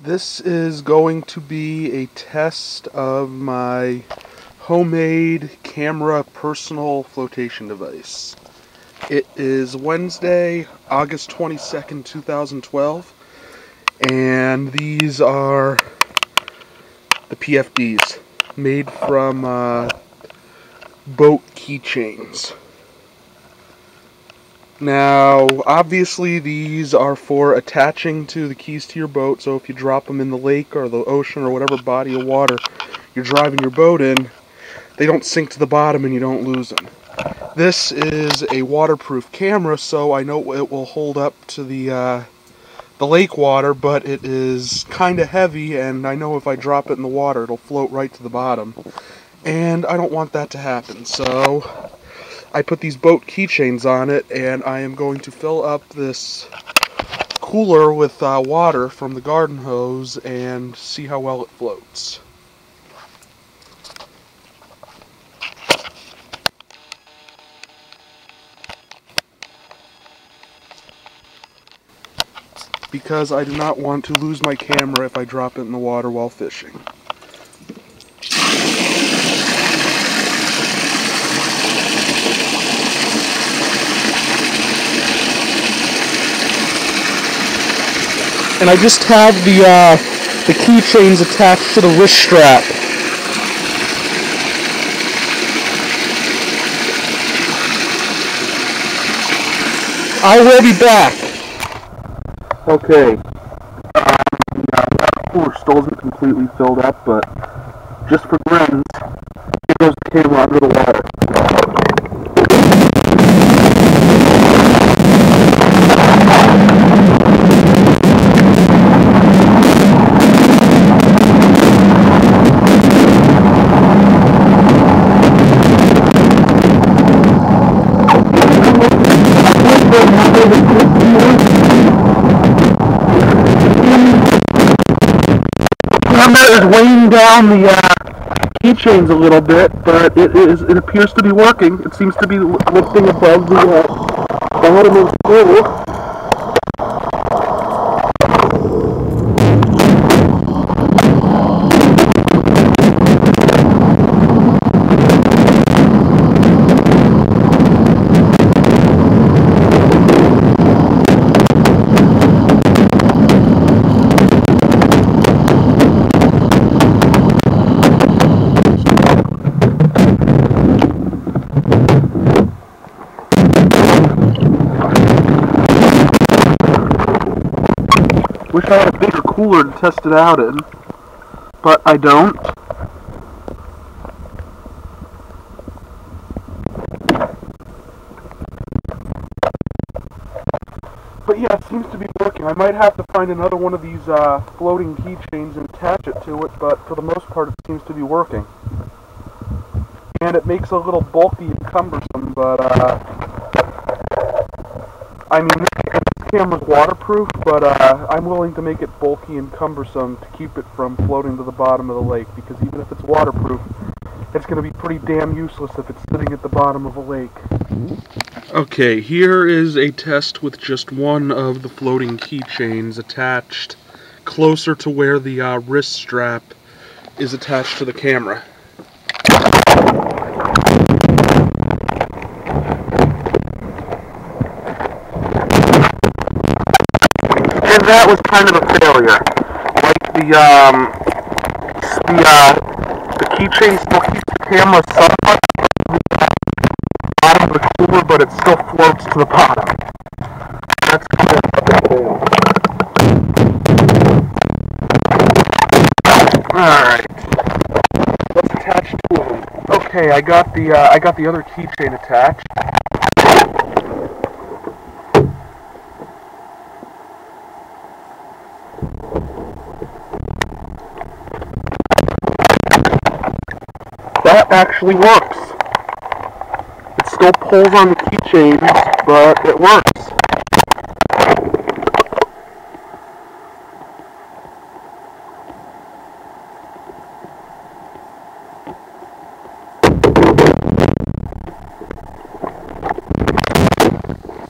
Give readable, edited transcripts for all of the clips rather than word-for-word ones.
This is going to be a test of my homemade camera personal flotation device. It is Wednesday, August 22nd, 2012, and these are the PFDs made from boat keychains. Now, obviously these are for attaching to the keys to your boat, so if you drop them in the lake or the ocean or whatever body of water you're driving your boat in, they don't sink to the bottom and you don't lose them. This is a waterproof camera, so I know it will hold up to the lake water, but it is kind of heavy, and I know if I drop it in the water it'll float right to the bottom, and I don't want that to happen, so I put these boat keychains on it, and I am going to fill up this cooler with water from the garden hose and see how well it floats. Because I do not want to lose my camera if I drop it in the water while fishing. And I just have the keychains attached to the wrist strap. I will be back. Okay. The cooler still isn't completely filled up, but just for grins, here goes the camera under the water. Is weighing down the keychains a little bit, but it appears to be working. It seems to be lifting above the bottom of the pool. Wish I had a bigger cooler to test it out in, but I don't. But yeah, it seems to be working. I might have to find another one of these floating keychains and attach it to it, but for the most part it seems to be working. And it makes it a little bulky and cumbersome, but I mean, this camera's waterproof, but I'm willing to make it bulky and cumbersome to keep it from floating to the bottom of the lake, because even if it's waterproof, it's going to be pretty damn useless if it's sitting at the bottom of a lake. Okay, here is a test with just one of the floating keychains attached closer to where the wrist strap is attached to the camera. And that was kind of a failure. Like the keychain still keeps the camera somewhat at the bottom of the cooler, but it still floats to the bottom. That's kind of a fail. Alright. Let's attach two of them. Okay, I got the other keychain attached. That actually works. It still pulls on the keychains, but it works.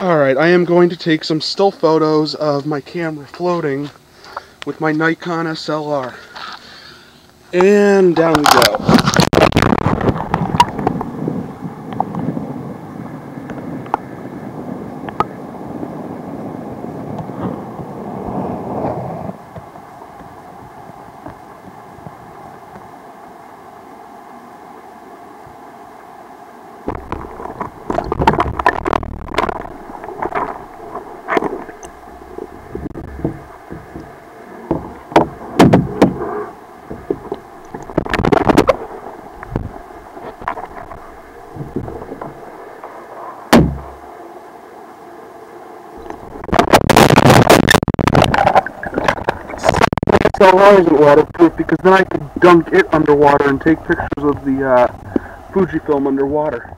Alright, I am going to take some still photos of my camera floating with my Nikon SLR. And down we go. SLR isn't waterproof because then I could dunk it underwater and take pictures of the Fujifilm underwater.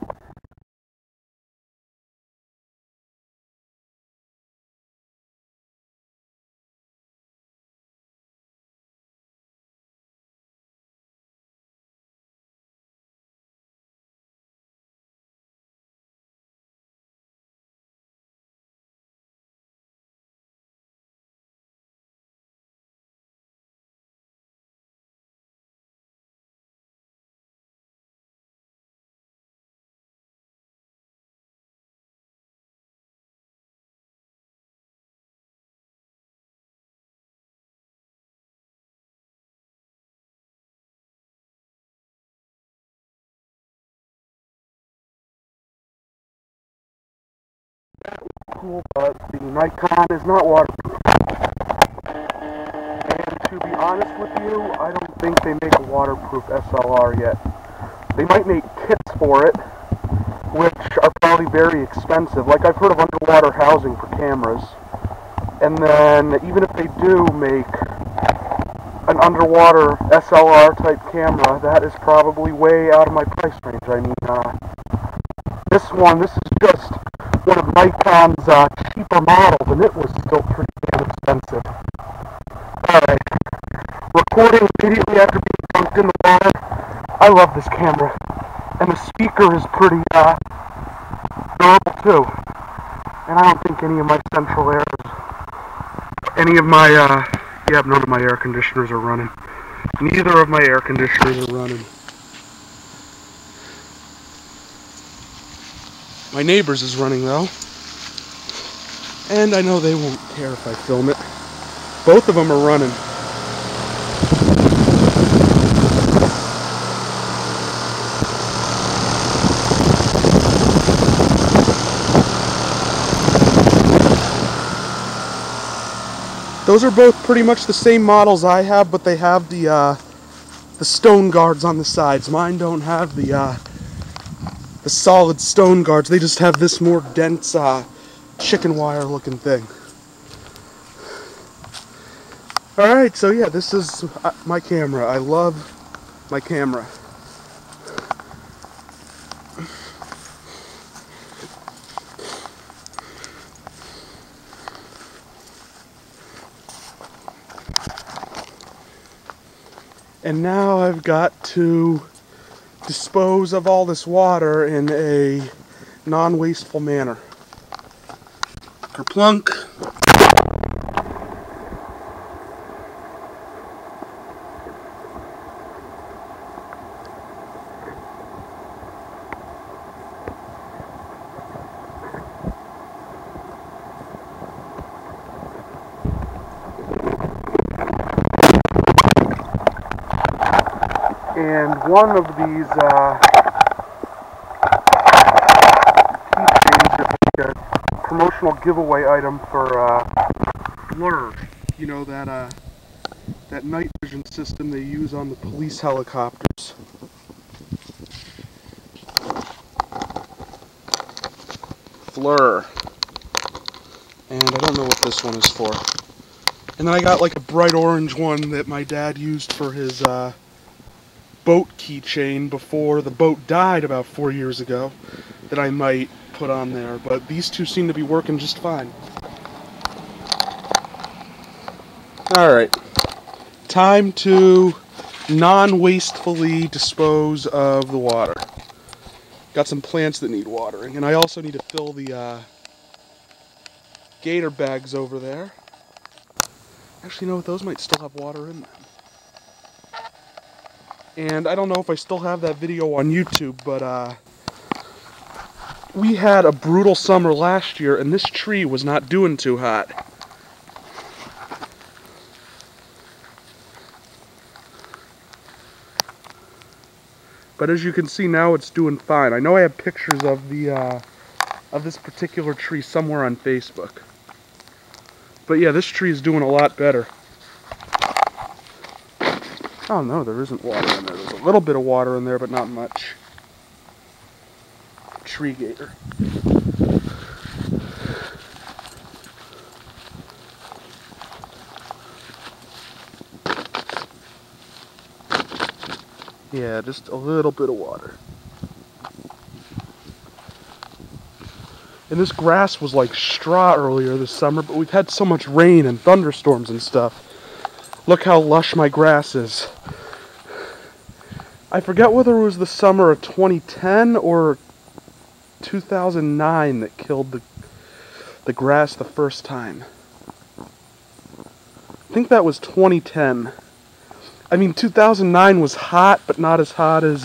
Cool, but the Nikon is not waterproof. And to be honest with you, I don't think they make a waterproof SLR yet. They might make kits for it, which are probably very expensive. Like, I've heard of underwater housing for cameras. And then, even if they do make an underwater SLR type camera, that is probably way out of my price range. I mean, this is just one of Nikon's cheaper models, and it was still pretty damn expensive. Alright, recording immediately after being dunked in the water. I love this camera, and the speaker is pretty durable too. And I don't think any of my central air, none of my air conditioners are running. Neither of my air conditioners are running. My neighbor's is running though, and I know they won't care if I film it. Both of them are running. Those are both pretty much the same models I have, but they have the stone guards on the sides. Mine don't have the solid stone guards. They just have this more dense chicken wire looking thing. Alright, so yeah, this is my camera. I love my camera. And now I've got to dispose of all this water in a non-wasteful manner. Kerplunk. And one of these keychains is like a promotional giveaway item for Blur. You know, that night vision system they use on the police helicopters. Blur. And I don't know what this one is for. And then I got like a bright orange one that my dad used for his boat keychain before the boat died about 4 years ago that I might put on there, but these two seem to be working just fine. Alright, time to non-wastefully dispose of the water. Got some plants that need watering, and I also need to fill the gator bags over there. Actually, you know what? Those might still have water in them. And I don't know if I still have that video on YouTube, but we had a brutal summer last year, and this tree was not doing too hot. But as you can see now, it's doing fine. I know I have pictures of this particular tree somewhere on Facebook. But yeah, this tree is doing a lot better. Oh no, there isn't water in there. There's a little bit of water in there, but not much. Tree gator. Yeah, just a little bit of water. And this grass was like straw earlier this summer, but we've had so much rain and thunderstorms and stuff. Look how lush my grass is. I forget whether it was the summer of 2010 or 2009 that killed the grass the first time. I think that was 2010. I mean, 2009 was hot, but not as hot as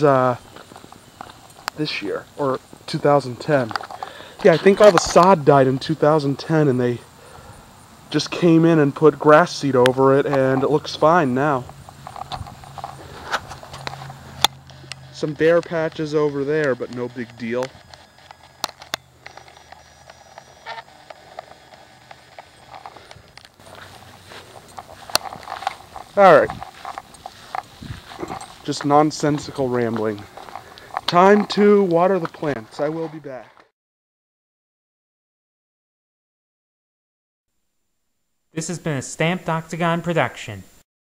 this year, or 2010. Yeah, I think all the sod died in 2010, and they just came in and put grass seed over it, and it looks fine now. Some bare patches over there, but no big deal. Alright. Just nonsensical rambling. Time to water the plants. I will be back. This has been a Stamped Octagon production.